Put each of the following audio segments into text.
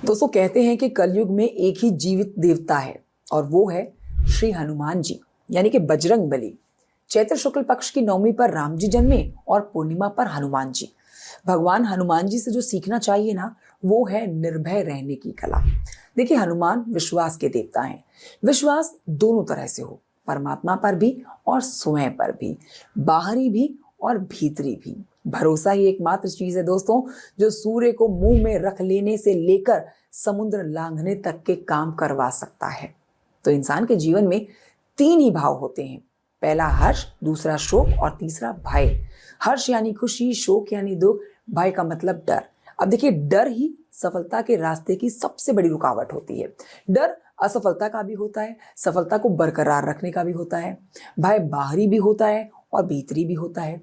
दोस्तों कहते हैं कि कलयुग में एक ही जीवित देवता है और वो है श्री हनुमान जी यानी कि बजरंग बली। चैत्र शुक्ल पक्ष की नवमी पर राम जी जन्मे और पूर्णिमा पर हनुमान जी। भगवान हनुमान जी से जो सीखना चाहिए ना, वो है निर्भय रहने की कला। देखिए, हनुमान विश्वास के देवता हैं। विश्वास दोनों तरह से हो, परमात्मा पर भी और स्वयं पर भी, बाहरी भी और भीतरी भी। भरोसा ही एकमात्र चीज है दोस्तों, जो सूर्य को मुंह में रख लेने से लेकर समुद्र लांघने तक के काम करवा सकता है। तो इंसान के जीवन में तीन ही भाव होते हैं, पहला हर्ष, दूसरा शोक और तीसरा भय। हर्ष यानी खुशी, शोक यानी दुख, भय का मतलब डर। अब देखिए, डर ही सफलता के रास्ते की सबसे बड़ी रुकावट होती है। डर असफलता का भी होता है, सफलता को बरकरार रखने का भी होता है। भय बाहरी भी होता है और भीतरी भी होता है।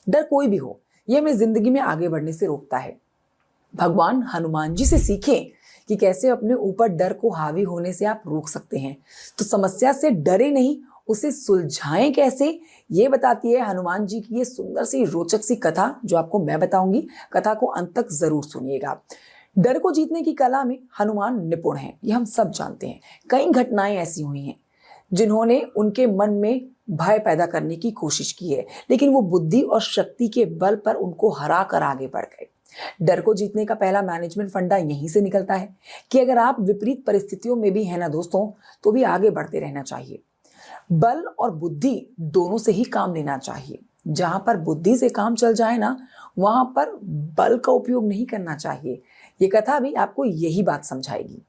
डर कोई भी हो, यह हमें जिंदगी में आगे बढ़ने से रोकता है। भगवान हनुमान जी से सीखें कि कैसे अपने ऊपर डर को हावी होने से आप रोक सकते हैं। तो समस्या से डरे नहीं, उसे सुलझाएं कैसे, ये बताती है हनुमान जी की ये सुंदर सी रोचक सी कथा, जो आपको मैं बताऊंगी। कथा को अंत तक जरूर सुनिएगा। डर को जीतने की कला में हनुमान निपुण हैं, ये हम सब जानते हैं। कई घटनाएं ऐसी हुई हैं जिन्होंने उनके मन में भय पैदा करने की कोशिश की है, लेकिन वो बुद्धि और शक्ति के बल पर उनको हरा कर आगे बढ़ गए। डर को जीतने का पहला मैनेजमेंट फंडा यहीं से निकलता है कि अगर आप विपरीत परिस्थितियों में भी हैं ना दोस्तों, तो भी आगे बढ़ते रहना चाहिए। बल और बुद्धि दोनों से ही काम लेना चाहिए। जहां पर बुद्धि से काम चल जाए ना, वहां पर बल का उपयोग नहीं करना चाहिए। ये कथा भी आपको यही बात समझाएगी।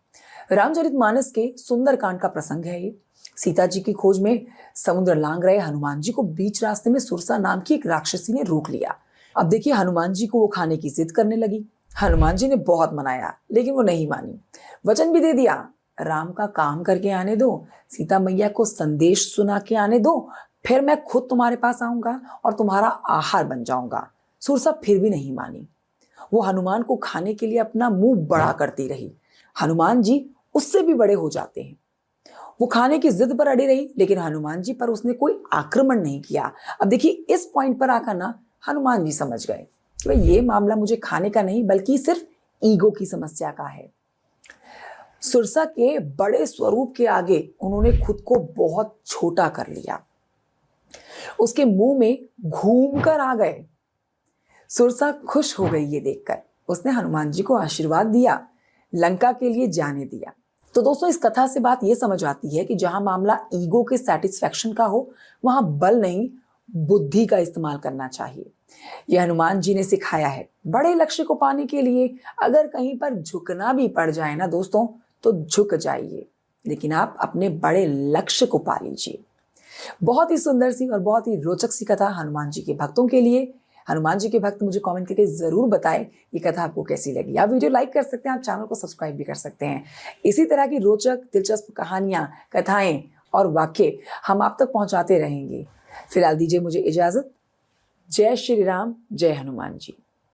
रामचरितमानस के सुंदरकांड का प्रसंग है ये। सीता जी की खोज में समुद्र लांघ रहे हनुमान जी को बीच रास्ते में सुरसा नाम की एक राक्षसी ने रोक लिया। अब देखिए, हनुमान जी को वो खाने की जिद करने लगी। हनुमान जी ने बहुत मनाया, लेकिन वो नहीं मानी। वचन भी दे दिया, राम का काम करके आने दो, सीता मैया को संदेश सुना के आने दो, फिर मैं खुद तुम्हारे पास आऊंगा और तुम्हारा आहार बन जाऊंगा। सुरसा फिर भी नहीं मानी। वो हनुमान को खाने के लिए अपना मुंह बड़ा करती रही। हनुमान जी उससे भी बड़े हो जाते हैं। वो खाने की जिद पर अड़ी रही, लेकिन हनुमान जी पर उसने कोई आक्रमण नहीं किया। अब देखिए, इस पॉइंट पर आकर ना हनुमान जी समझ गए कि भाई ये मामला मुझे खाने का नहीं, बल्कि सिर्फ ईगो की समस्या का है। सुरसा के बड़े स्वरूप के आगे उन्होंने खुद को बहुत छोटा कर लिया, उसके मुंह में घूम कर आ गए। सुरसा खुश हो गई ये देखकर। उसने हनुमान जी को आशीर्वाद दिया, लंका के लिए जाने दिया। तो दोस्तों, इस कथा से बात यह समझ आती है कि जहां मामला ईगो के सेटिस्फेक्शन का हो, वहां बल नहीं, बुद्धि का इस्तेमाल करना चाहिए। यह हनुमान जी ने सिखाया है। बड़े लक्ष्य को पाने के लिए अगर कहीं पर झुकना भी पड़ जाए ना दोस्तों, तो झुक जाइए, लेकिन आप अपने बड़े लक्ष्य को पा लीजिए। बहुत ही सुंदर सी और बहुत ही रोचक सी कथा हनुमान जी के भक्तों के लिए। हनुमान जी के भक्त मुझे कमेंट करके जरूर बताएं ये कथा आपको कैसी लगी। आप वीडियो लाइक कर सकते हैं, आप चैनल को सब्सक्राइब भी कर सकते हैं। इसी तरह की रोचक दिलचस्प कहानियां, कथाएं और वाक्य हम आप तक पहुंचाते रहेंगे। फिलहाल दीजिए मुझे इजाजत। जय श्री राम, जय हनुमान जी।